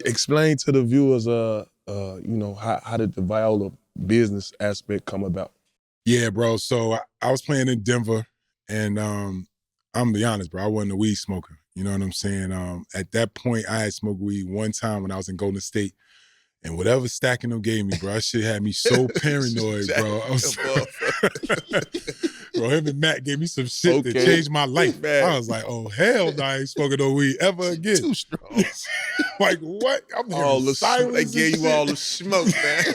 Explain to the viewers, how did the Viola business aspect come about? Yeah, bro. So I was playing in Denver, and I'm gonna be honest, bro. I wasn't a weed smoker. You know what I'm saying? At that point, I had smoked weed one time when I was in Golden State, and whatever stacking them gave me, bro, that shit had me so paranoid, bro. Bro, him and Matt gave me some shit that changed my life. Man. I was like, oh hell, no, I ain't smoking no weed ever again. Too strong. Like what? I'm all hearing the sirens. They gave you all the smoke, man.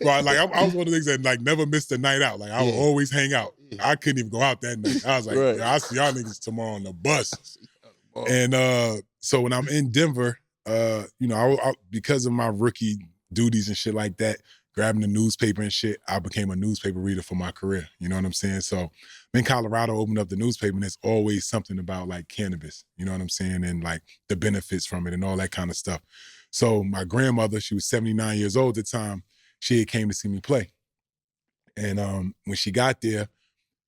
Right, like I was one of the niggas that like never missed a night out. Like I would always hang out. I couldn't even go out that night. I was like, Right. yeah, I'll see y'all niggas tomorrow on the bus. And so when I'm in Denver, I because of my rookie duties and shit like that, grabbing the newspaper and shit, I became a newspaper reader for my career. You know what I'm saying? So I'm in Colorado, opened up the newspaper, and there's always something about like cannabis. You know what I'm saying? And like the benefits from it and all that kind of stuff. So my grandmother, she was 79 years old at the time, she had came to see me play. And when she got there,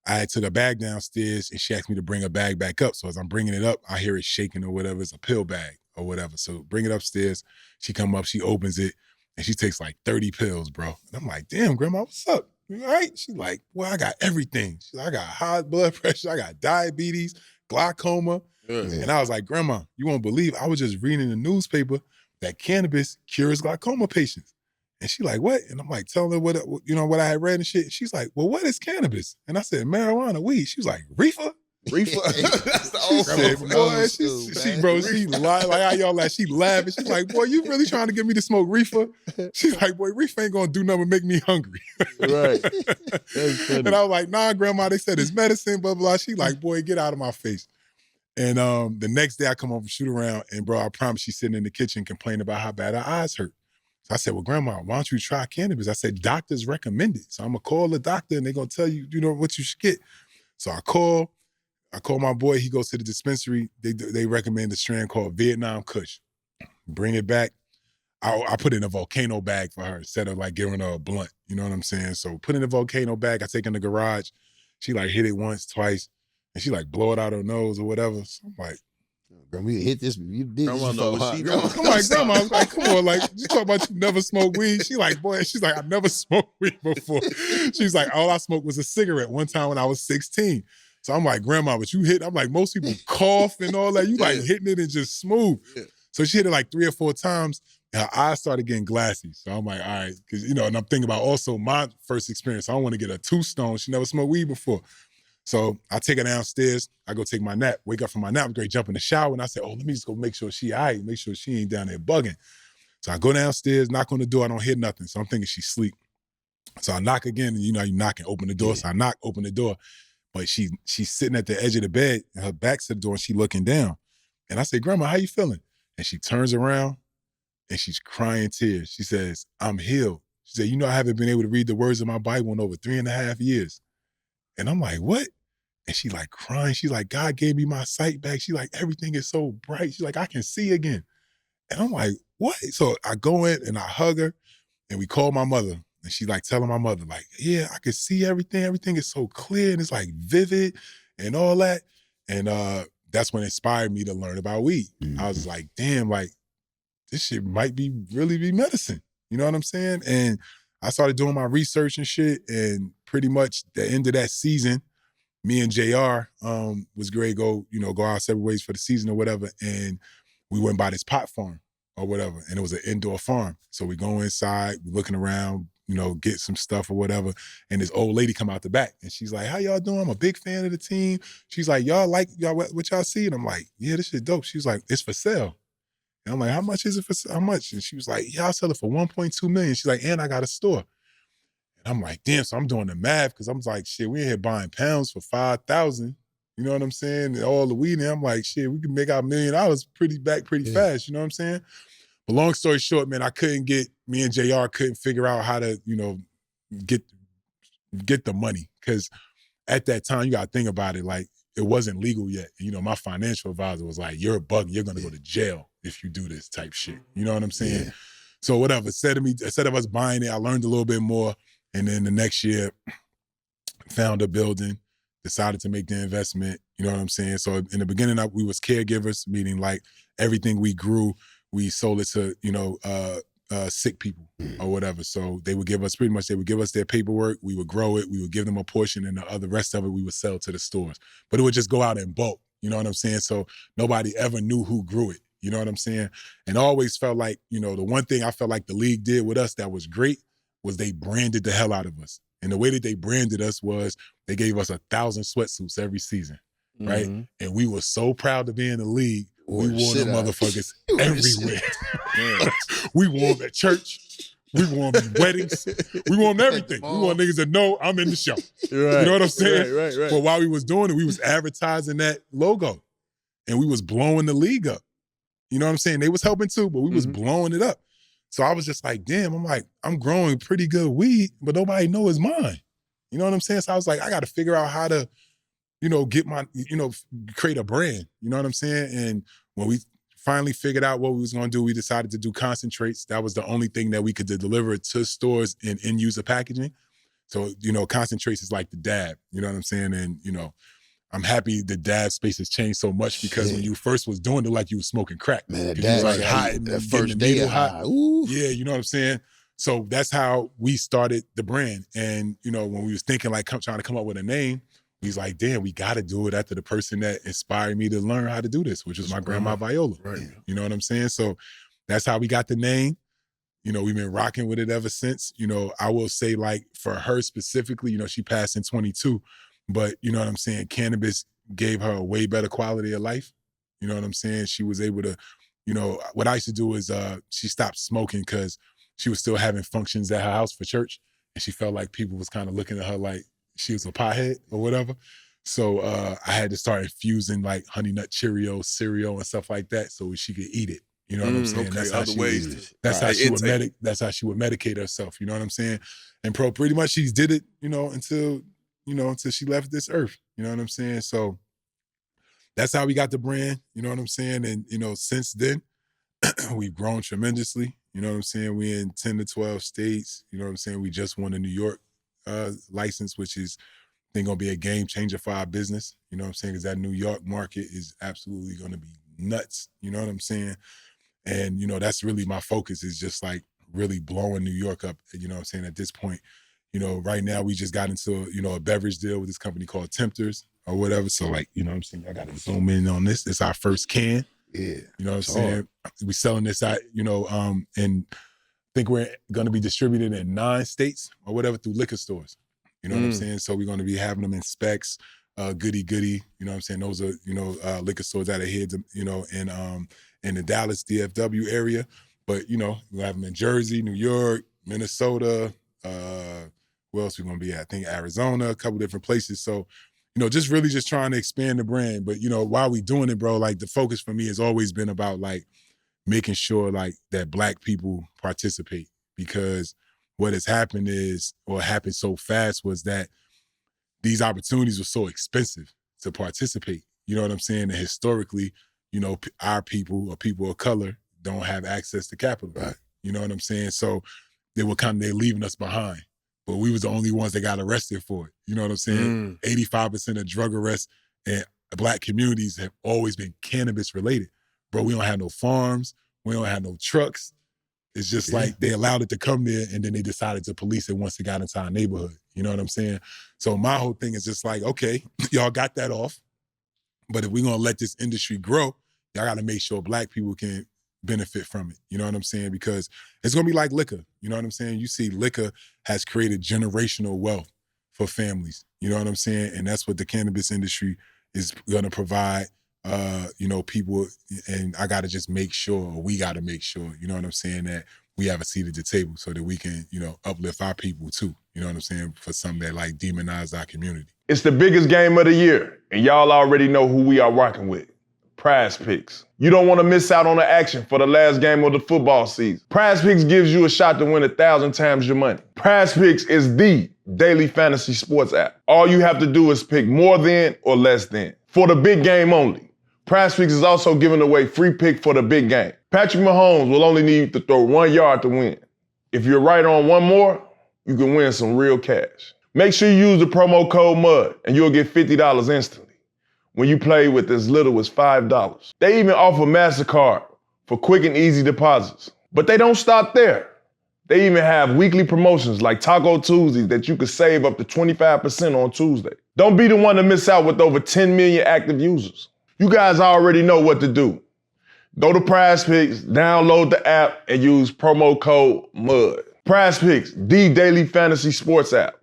I took a bag downstairs and she asked me to bring a bag back up. So as I'm bringing it up, I hear it shaking or whatever. It's a pill bag or whatever. So bring it upstairs. She come up, she opens it, and she takes like 30 pills, bro. And I'm like, damn, grandma, what's up? You all right? She's like, well, I got everything. She's like, I got high blood pressure, I got diabetes, glaucoma. And I was like, grandma, you won't believe, I was just reading in the newspaper that cannabis cures glaucoma patients. And she like, what? And I'm like, telling her what I had read and shit. And she's like, well, what is cannabis? And I said, marijuana, weed. She was like, reefer? Reefer? That's the old school. She lied like how y'all like. She laughing. She's like, boy, you really trying to get me to smoke reefer? She's like, boy, reefer ain't gonna do nothing but make me hungry. Right. And I was like, nah, grandma, they said it's medicine, blah, blah. She like, boy, get out of my face. And the next day I come home from shoot around, and bro, I promise she's sitting in the kitchen complaining about how bad her eyes hurt. So I said, well, grandma, why don't you try cannabis? I said, doctors recommend it. So I'm gonna call the doctor and they're gonna tell you, what you should get. So I call my boy, he goes to the dispensary. They recommend a strand called Vietnam Kush. Bring it back. I put it in a volcano bag for her instead of like giving her a blunt. You know what I'm saying? So put it in a volcano bag. I take it in the garage. She like hit it once, twice, and she like blow it out her nose or whatever. So I'm like, grandma, you hit this. You did this. Grandma know what she doing. I'm like, grandma, I was like, come on, like, you talk about you never smoked weed. She's like, I never smoked weed before. She's like, all I smoked was a cigarette one time when I was 16. So I'm like, grandma, but you hit, I'm like, most people cough and all that. You like hitting it and just smooth. Yeah. So she hit it like 3 or 4 times, and her eyes started getting glassy. So I'm like, all right, because, and I'm thinking about also my first experience. I don't want to get a two-stone. She never smoked weed before. So I take her downstairs. I go take my nap, wake up from my nap, great, jump in the shower. And I said, let me just go make sure she all right, make sure she ain't down there bugging. So I go downstairs, knock on the door. I don't hear nothing. So I'm thinking she's asleep. So I knock again, and you knock and open the door. Yeah. So I knock, open the door. But she's sitting at the edge of the bed, and her back's to the door, and she's looking down. And I say, grandma, how you feeling? And she turns around, and she's crying tears. She says, I'm healed. She said, I haven't been able to read the words of my Bible in over 3.5 years. And I'm like, what? And she like crying. She's like, God gave me my sight back. She's like, everything is so bright. She's like, I can see again. And I'm like, what? So I go in and I hug her, and we call my mother. And she's like telling my mother, like, yeah, I can see everything. Everything is so clear and it's like vivid and all that. And that's what inspired me to learn about weed. Mm-hmm. I was like, damn, like this shit might really be medicine. You know what I'm saying? And I started doing my research and shit. And pretty much the end of that season, me and JR was great, go our separate ways for the season or whatever. And we went by this pot farm or whatever. And it was an indoor farm. So we go inside, we looking around, get some stuff or whatever. And this old lady come out the back and she's like, how y'all doing? I'm a big fan of the team. She's like, y'all what y'all see? And I'm like, yeah, this shit dope. She was like, it's for sale. And I'm like, how much is it for how much? And she was like, yeah, I'll sell it for 1.2 million. She's like, and I got a store. I'm like, damn, so I'm doing the math because I'm like, shit, we in here buying pounds for 5,000. You know what I'm saying? And all the weed. And I'm like, shit, we can make our $1 million pretty fast. You know what I'm saying? But long story short, man, me and JR couldn't figure out how to, get the money. Because at that time, you got to think about it, like, it wasn't legal yet. My financial advisor was like, you're a bug. You're going to go to jail if you do this type shit. You know what I'm saying? Yeah. So whatever, instead of us buying it, I learned a little bit more. And then the next year, found a building, decided to make the investment, you know what I'm saying? So in the beginning, we was caregivers, meaning like everything we grew, we sold it to, sick people or whatever. So they would give us their paperwork, we would grow it, we would give them a portion, and the rest of it we would sell to the stores. But it would just go out in bulk, you know what I'm saying? So nobody ever knew who grew it, you know what I'm saying? And I always felt like, the one thing I felt like the league did with us that was great was they branded the hell out of us. And the way that they branded us was they gave us 1,000 sweatsuits every season, right? Mm-hmm. And we were so proud to be in the league. We wore shit them out. motherfuckers everywhere. We wore them at church. We wore them at weddings. We wore them everything. We want niggas to know I'm in the show. Right. You know what I'm saying? Right. But while we was doing it, we was advertising that logo. And we was blowing the league up. You know what I'm saying? They was helping too, but we was blowing it up. So I was just like, damn, I'm growing pretty good weed, but nobody know it's mine. You know what I'm saying? So I was like, I got to figure out how to, get my, create a brand. You know what I'm saying? And when we finally figured out what we was going to do, we decided to do concentrates. That was the only thing that we could deliver to stores in end user packaging. So, concentrates is like the dab. You know what I'm saying? And, I'm happy the dab space has changed so much because when you first was doing it, like you was smoking crack. Man, that you dab was like was hot and that getting first the day needle high. Ooh. Yeah, you know what I'm saying? So that's how we started the brand. And, when we was thinking like trying to come up with a name, we was like, damn, we got to do it after the person that inspired me to learn how to do this, which was my grandma Viola. Right. You know what I'm saying? So that's how we got the name. We've been rocking with it ever since. I will say like for her specifically, she passed in 22, but you know what I'm saying? Cannabis gave her a way better quality of life. You know what I'm saying? She was able to, what I used to do is she stopped smoking because she was still having functions at her house for church. And she felt like people was kind of looking at her like she was a pothead or whatever. So I had to start infusing like Honey Nut Cheerios, cereal and stuff like that so she could eat it. You know what I'm saying? Okay, That's how other she ways. would, that's how she would intake. that's how she would medicate herself. You know what I'm saying? And pretty much she did it, until she left this earth. You know what I'm saying? So that's how we got the brand. You know what I'm saying? And since then, we've grown tremendously. You know what I'm saying? We're in 10 to 12 states. You know what I'm saying? We just won a New York license, which is I think gonna be a game changer for our business. You know what I'm saying? Because that New York market is absolutely gonna be nuts. You know what I'm saying? And that's really my focus is just like really blowing New York up. You know what I'm saying? At this point, right now we just got into a beverage deal with this company called Tempters or whatever. So like, you know what I'm saying? I gotta zoom in on this. It's our first can. Yeah. You know what I'm saying? We selling this out, and I think we're gonna be distributed in 9 states or whatever through liquor stores. You know what I'm saying? So we're gonna be having them in Specs, Goody Goody. You know what I'm saying? Those are, liquor stores out of here, in the Dallas DFW area. But, we'll have them in Jersey, New York, Minnesota, where else we gonna be at? I think Arizona, a couple different places. So, just really just trying to expand the brand. But, while we doing it, bro, like the focus for me has always been about like making sure like that Black people participate, because what has happened is, or happened so fast, was that these opportunities were so expensive to participate. You know what I'm saying? And historically, our people or people of color don't have access to capital. Right. You know what I'm saying? So they're leaving us behind. But we was the only ones that got arrested for it. You know what I'm saying? 85% of drug arrests in Black communities have always been cannabis related. Bro, we don't have no farms. We don't have no trucks. It's just like they allowed it to come there and then they decided to police it once it got into our neighborhood. You know what I'm saying? So my whole thing is just like, okay, y'all got that off. But if we're gonna let this industry grow, y'all gotta make sure Black people can benefit from it. You know what I'm saying? Because it's gonna be like liquor. You know what I'm saying? You see liquor has created generational wealth for families. You know what I'm saying? And that's what the cannabis industry is gonna provide, people. And I gotta just make sure, or we gotta make sure, you know what I'm saying, that we have a seat at the table so that we can, uplift our people too. You know what I'm saying? For something that like demonize our community. It's the biggest game of the year, and y'all already know who we are rocking with. Prize Picks. You don't want to miss out on the action for the last game of the football season. Prize Picks gives you a shot to win 1,000 times your money. Prize Picks is the daily fantasy sports app. All you have to do is pick more than or less than for the big game only. Prize Picks is also giving away free pick for the big game. Patrick Mahomes will only need to throw 1 yard to win. If you're right on one more, you can win some real cash. Make sure you use the promo code MUD and you'll get $50 instantly when you play with as little as $5. They even offer MasterCard for quick and easy deposits. But they don't stop there. They even have weekly promotions like Taco Tuesdays that you can save up to 25% on Tuesday. Don't be the one to miss out with over 10 million active users. You guys already know what to do. Go to Prize Picks, download the app, and use promo code MUD. Prize Picks, the daily fantasy sports app.